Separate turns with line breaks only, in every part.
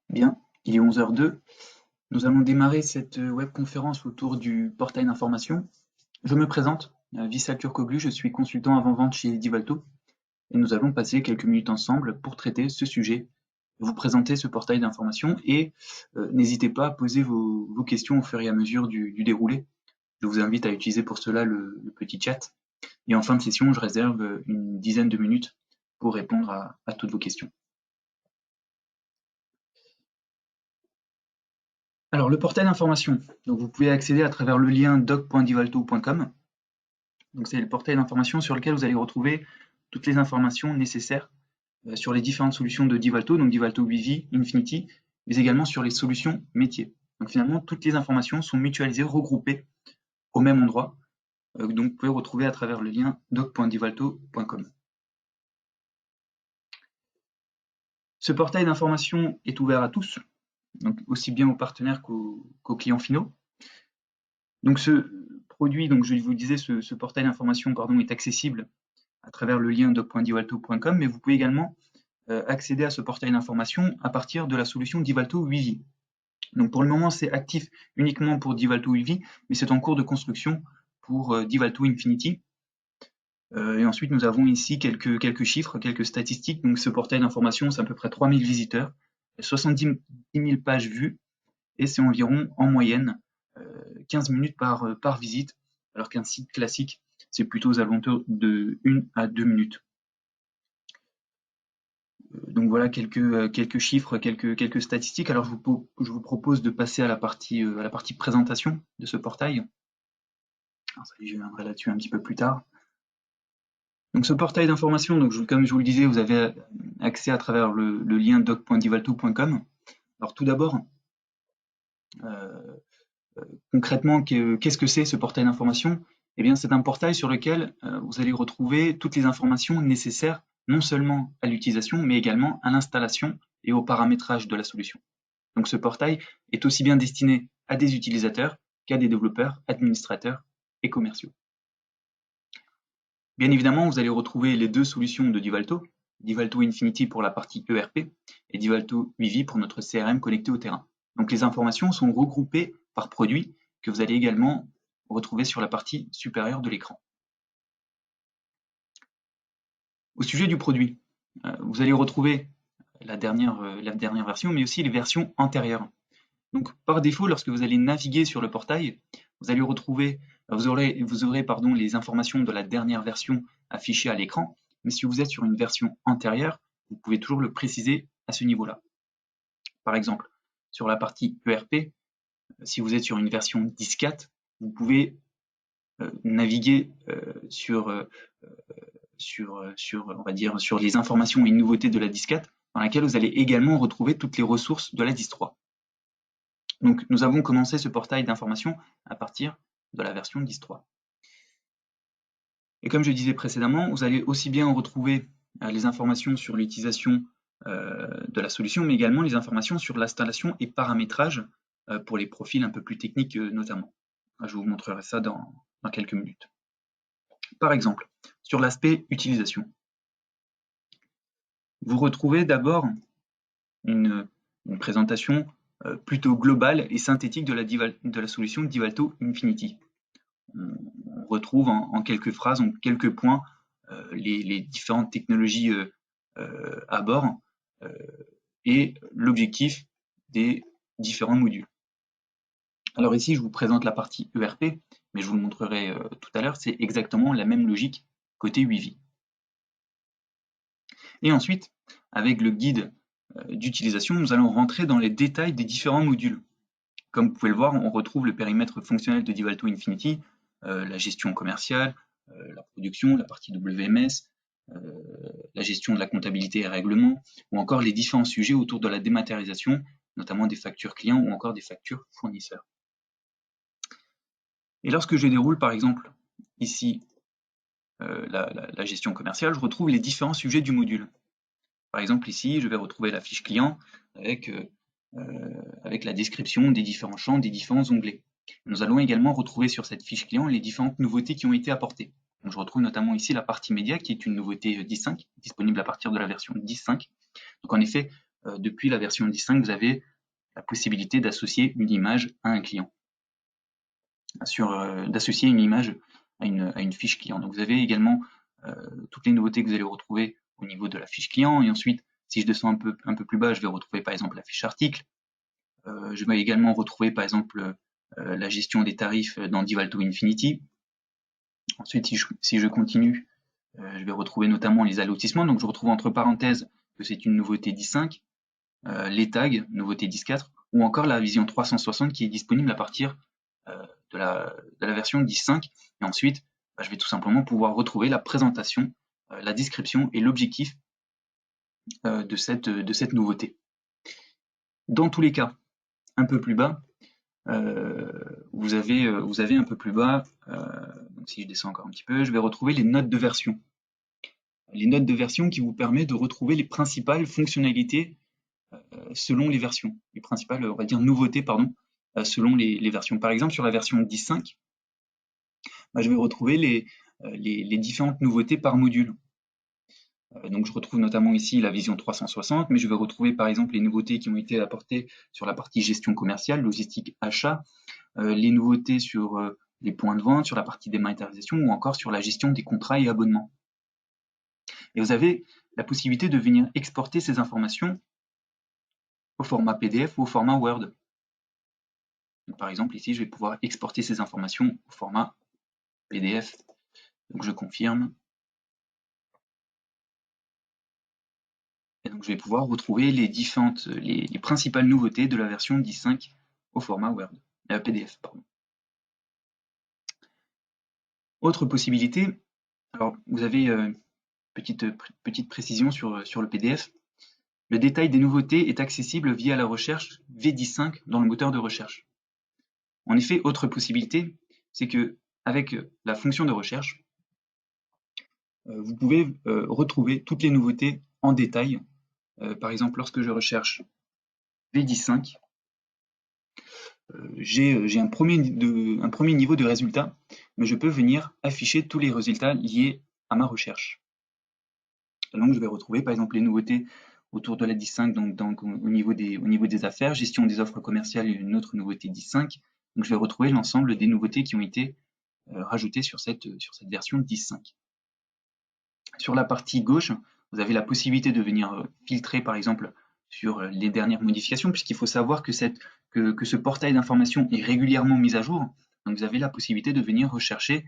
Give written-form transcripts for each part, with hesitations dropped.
Bien, il est 11h02. Nous allons démarrer cette webconférence autour du portail d'information. Je me présente, Vissal Turkoglu, je suis consultant avant-vente chez Divalto et nous allons passer quelques minutes ensemble pour traiter ce sujet, vous présenter ce portail d'information et n'hésitez pas à poser vos questions au fur et à mesure du déroulé. Je vous invite à utiliser pour cela le petit chat. Et en fin de session, je réserve une dizaine de minutes pour répondre à toutes vos questions. Alors, le portail d'information, donc vous pouvez accéder à travers le lien doc.divalto.com. Donc, c'est le portail d'information sur lequel vous allez retrouver toutes les informations nécessaires sur les différentes solutions de Divalto, donc Divalto Vivi, Infinity, mais également sur les solutions métiers. Donc, finalement, toutes les informations sont mutualisées, regroupées au même endroit. Donc, vous pouvez retrouver à travers le lien doc.divalto.com. Ce portail d'information est ouvert à tous, donc aussi bien aux partenaires qu'aux clients finaux. Donc ce produit, donc je vous disais, ce portail d'information est accessible à travers le lien doc.divalto.com, mais vous pouvez également accéder à ce portail d'information à partir de la solution Divalto Vivi. Donc pour le moment, c'est actif uniquement pour Divalto Vivi, mais c'est en cours de construction pour Divalto Infinity. Et ensuite, nous avons ici quelques chiffres, quelques statistiques. Donc ce portail d'information, c'est à peu près 3000 visiteurs, 70 000 pages vues, et c'est environ, en moyenne, 15 minutes par visite, alors qu'un site classique, c'est plutôt aux alentours de 1 à 2 minutes. Donc voilà quelques chiffres, quelques statistiques. Alors je vous propose de passer à la partie présentation de ce portail. Alors ça, je viendrai là-dessus un petit peu plus tard. Donc ce portail d'information, comme je vous le disais, vous avez accès à travers le lien doc.divalto.com. Alors tout d'abord, concrètement, qu'est-ce que c'est ce portail d'information? Eh bien, c'est un portail sur lequel vous allez retrouver toutes les informations nécessaires non seulement à l'utilisation, mais également à l'installation et au paramétrage de la solution. Donc ce portail est aussi bien destiné à des utilisateurs qu'à des développeurs, administrateurs et commerciaux. Bien évidemment, vous allez retrouver les deux solutions de Divalto, Divalto Infinity pour la partie ERP et Divalto Vivi pour notre CRM connecté au terrain. Donc les informations sont regroupées par produit que vous allez également retrouver sur la partie supérieure de l'écran. Au sujet du produit, vous allez retrouver la dernière version, mais aussi les versions antérieures. Donc par défaut, lorsque vous allez naviguer sur le portail, vous allez retrouver, vous aurez les informations de la dernière version affichées à l'écran, mais si vous êtes sur une version antérieure, vous pouvez toujours le préciser à ce niveau-là. Par exemple, sur la partie ERP, si vous êtes sur une version 10.4, vous pouvez naviguer sur on va dire, sur les informations et nouveautés de la 10.4, dans laquelle vous allez également retrouver toutes les ressources de la 10.3. Donc nous avons commencé ce portail d'information à partir de la version 10.3. Et comme je disais précédemment, vous allez aussi bien retrouver les informations sur l'utilisation de la solution, mais également les informations sur l'installation et paramétrage pour les profils un peu plus techniques notamment. Je vous montrerai ça dans quelques minutes. Par exemple, sur l'aspect utilisation, vous retrouvez d'abord une présentation plutôt globale et synthétique de la solution Divalto Infinity. On retrouve en quelques phrases, en quelques points, les différentes technologies à bord et l'objectif des différents modules. Alors ici, je vous présente la partie ERP, mais je vous le montrerai tout à l'heure, c'est exactement la même logique côté Vivi. Et ensuite, avec le guide d'utilisation, nous allons rentrer dans les détails des différents modules. Comme vous pouvez le voir, on retrouve le périmètre fonctionnel de Divalto Infinity, la gestion commerciale, la production, la partie WMS, la gestion de la comptabilité et règlement, ou encore les différents sujets autour de la dématérialisation, notamment des factures clients ou encore des factures fournisseurs. Et lorsque je déroule par exemple ici la gestion commerciale, je retrouve les différents sujets du module. Par exemple ici, je vais retrouver la fiche client avec la description des différents champs, des différents onglets. Nous allons également retrouver sur cette fiche client les différentes nouveautés qui ont été apportées. Donc, je retrouve notamment ici la partie média qui est une nouveauté 10.5, disponible à partir de la version 10.5. Donc en effet, depuis la version 10.5, vous avez la possibilité d'associer une image à un client, d'associer une image à une fiche client. Donc vous avez également toutes les nouveautés que vous allez retrouver au niveau de la fiche client, et ensuite, si je descends un peu plus bas, je vais retrouver par exemple la fiche article. Je vais également retrouver par exemple la gestion des tarifs dans Divalto Infinity. Ensuite, si je continue, je vais retrouver notamment les allotissements. Donc je retrouve entre parenthèses que c'est une nouveauté 10.5, les tags, nouveauté 10.4, ou encore la vision 360 qui est disponible à partir de la version 10.5. Et ensuite, je vais tout simplement pouvoir retrouver la présentation, la description et l'objectif de cette nouveauté. Dans tous les cas, un peu plus bas, vous avez un peu plus bas, donc si je descends encore un petit peu, je vais retrouver les notes de version. Les notes de version qui vous permettent de retrouver les principales fonctionnalités selon les versions, les principales, on va dire, nouveautés, pardon, selon les versions. Par exemple, sur la version 10.5, je vais retrouver les différentes nouveautés par module. Donc je retrouve notamment ici la vision 360, mais je vais retrouver par exemple les nouveautés qui ont été apportées sur la partie gestion commerciale, logistique, achat, les nouveautés sur les points de vente, sur la partie dématérialisation ou encore sur la gestion des contrats et abonnements. Et vous avez la possibilité de venir exporter ces informations au format PDF ou au format Word. Donc, par exemple, ici, je vais pouvoir exporter ces informations au format PDF. Donc, je confirme. Et donc, je vais pouvoir retrouver les principales nouveautés de la version 10.5 au format Word, PDF, pardon. Autre possibilité, alors vous avez petite précision sur le PDF. Le détail des nouveautés est accessible via la recherche V10.5 dans le moteur de recherche. En effet, autre possibilité, c'est que avec la fonction de recherche, vous pouvez retrouver toutes les nouveautés en détail. Par exemple, lorsque je recherche V10.5, j'ai un premier niveau de résultat, mais je peux venir afficher tous les résultats liés à ma recherche. Donc je vais retrouver par exemple les nouveautés autour de la 10.5, donc au niveau des affaires, gestion des offres commerciales, une autre nouveauté 10.5. Donc je vais retrouver l'ensemble des nouveautés qui ont été rajoutées sur cette version 10.5. Sur la partie gauche, vous avez la possibilité de venir filtrer par exemple sur les dernières modifications, puisqu'il faut savoir que ce portail d'information est régulièrement mis à jour. Donc vous avez la possibilité de venir rechercher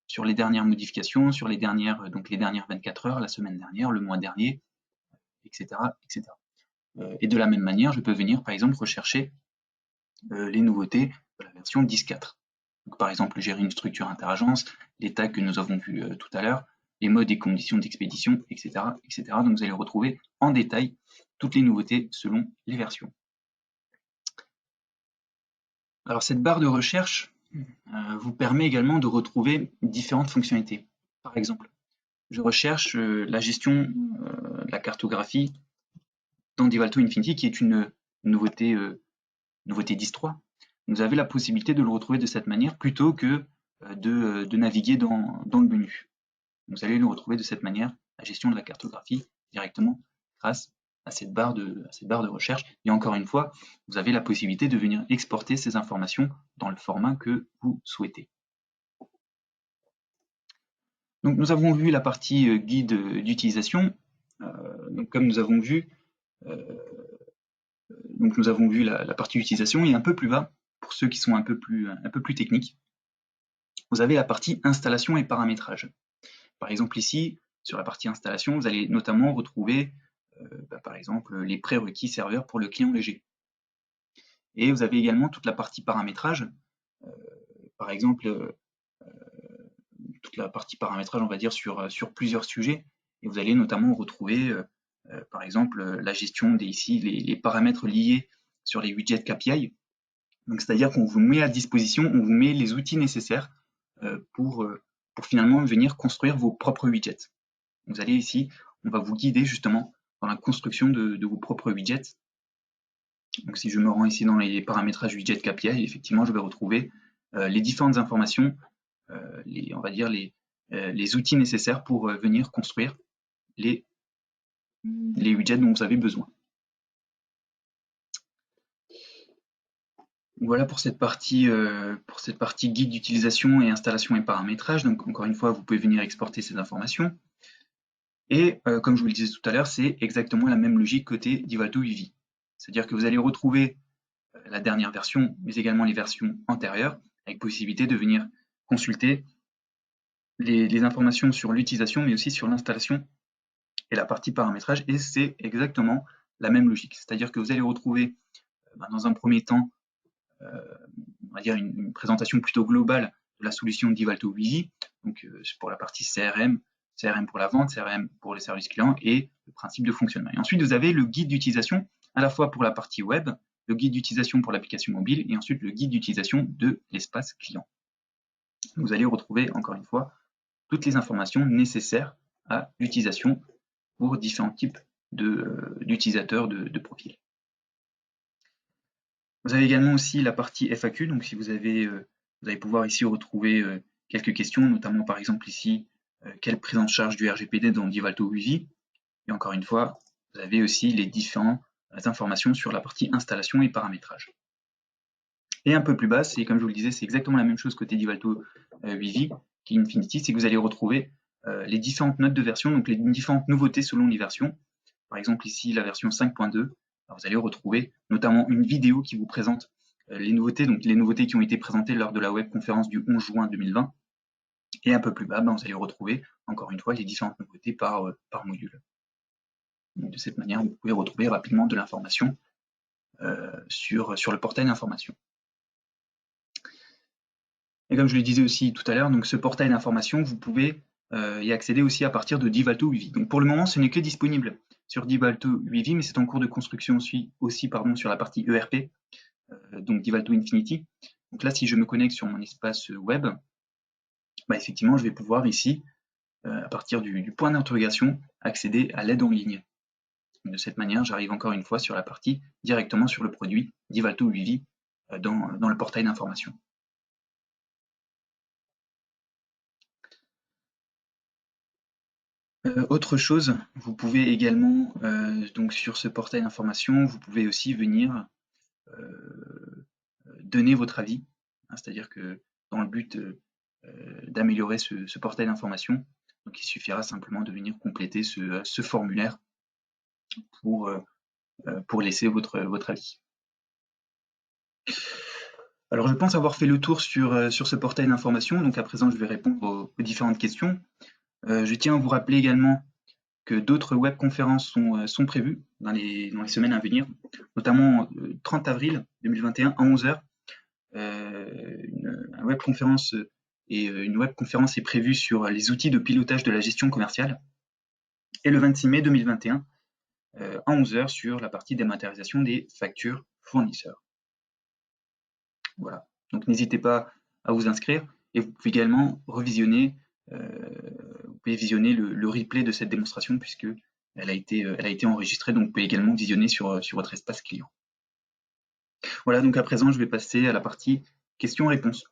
sur les dernières modifications, sur les dernières 24 heures, la semaine dernière, le mois dernier, etc. etc. Et de la même manière, je peux venir par exemple rechercher les nouveautés de la version 10.4. Donc, par exemple, gérer une structure interagence, les tags que nous avons vus tout à l'heure, les modes et conditions d'expédition, etc., etc. Donc vous allez retrouver en détail toutes les nouveautés selon les versions. Alors cette barre de recherche vous permet également de retrouver différentes fonctionnalités. Par exemple, je recherche la gestion de la cartographie dans Divalto Infinity, qui est une nouveauté 10.3. Vous avez la possibilité de le retrouver de cette manière plutôt que de naviguer dans le menu. Vous allez le retrouver de cette manière, la gestion de la cartographie, directement grâce à cette barre de recherche. Et encore une fois, vous avez la possibilité de venir exporter ces informations dans le format que vous souhaitez. Donc nous avons vu la partie guide d'utilisation. Donc comme nous avons vu, la partie utilisation, et un peu plus bas, pour ceux qui sont un peu plus techniques, vous avez la partie installation et paramétrage. Par exemple ici, sur la partie installation, vous allez notamment retrouver par exemple les prérequis serveurs pour le client léger. Et vous avez également toute la partie paramétrage, par exemple toute la partie paramétrage, on va dire, sur plusieurs sujets. Et vous allez notamment retrouver par exemple la gestion ici les paramètres liés sur les widgets KPI. Donc c'est-à-dire qu'on vous met à disposition, on vous met les outils nécessaires pour finalement venir construire vos propres widgets. Vous allez ici, on va vous guider justement dans la construction de vos propres widgets. Donc si je me rends ici dans les paramétrages widget KPI, effectivement je vais retrouver les différentes informations, on va dire les outils nécessaires pour venir construire les les widgets dont vous avez besoin. Voilà pour cette partie guide d'utilisation et installation et paramétrage. Donc encore une fois, vous pouvez venir exporter ces informations. Et comme je vous le disais tout à l'heure, c'est exactement la même logique côté Divalto UV. C'est-à-dire que vous allez retrouver la dernière version, mais également les versions antérieures, avec possibilité de venir consulter les informations sur l'utilisation, mais aussi sur l'installation et la partie paramétrage. Et c'est exactement la même logique. C'est-à-dire que vous allez retrouver dans un premier temps on va dire une présentation plutôt globale de la solution Divalto UV, donc pour la partie CRM, CRM pour la vente, CRM pour les services clients et le principe de fonctionnement. Et ensuite, vous avez le guide d'utilisation à la fois pour la partie web, le guide d'utilisation pour l'application mobile et ensuite le guide d'utilisation de l'espace client. Vous allez retrouver encore une fois toutes les informations nécessaires à l'utilisation pour différents types d'utilisateurs de profils. Vous avez également aussi la partie FAQ, donc si vous allez pouvoir ici retrouver quelques questions, notamment par exemple ici, quelle prise en charge du RGPD dans Divalto UV. Et encore une fois, vous avez aussi les différentes informations sur la partie installation et paramétrage. Et un peu plus bas, c'est comme je vous le disais, c'est exactement la même chose côté Divalto UV qu'Infinity, c'est que vous allez retrouver les différentes notes de version, donc les différentes nouveautés selon les versions. Par exemple ici la version 5.2, vous allez retrouver notamment une vidéo qui vous présente les nouveautés, donc les nouveautés qui ont été présentées lors de la webconférence du 11 juin 2020. Et un peu plus bas, vous allez retrouver encore une fois les différentes nouveautés par module. Donc, de cette manière, vous pouvez retrouver rapidement de l'information sur le portail d'information. Et comme je le disais aussi tout à l'heure, donc ce portail d'information, vous pouvez y accéder aussi à partir de Divalto UV. Donc pour le moment, ce n'est que disponible sur Divalto UV, mais c'est en cours de construction aussi sur la partie ERP, donc Divalto Infinity. Donc là, si je me connecte sur mon espace web, effectivement, je vais pouvoir ici, à partir du point d'interrogation, accéder à l'aide en ligne. De cette manière, j'arrive encore une fois sur la partie directement sur le produit Divalto UV dans le portail d'information. Autre chose, vous pouvez également, donc sur ce portail d'information, vous pouvez aussi venir donner votre avis, hein, c'est-à-dire que dans le but d'améliorer ce portail d'information, donc il suffira simplement de venir compléter ce formulaire pour laisser votre avis. Alors je pense avoir fait le tour sur ce portail d'information, donc à présent je vais répondre aux différentes questions. Je tiens à vous rappeler également que d'autres webconférences sont prévues dans les semaines à venir, notamment le 30 avril 2021 à 11 h. Une webconférence est prévue sur les outils de pilotage de la gestion commerciale. Et le 26 mai 2021 à 11 h sur la partie dématérialisation des factures fournisseurs. Voilà, donc n'hésitez pas à vous inscrire et vous pouvez également revisionner le replay de cette démonstration puisque elle a été enregistrée, donc vous pouvez également visionner sur votre espace client. Voilà, donc à présent je vais passer à la partie questions-réponses.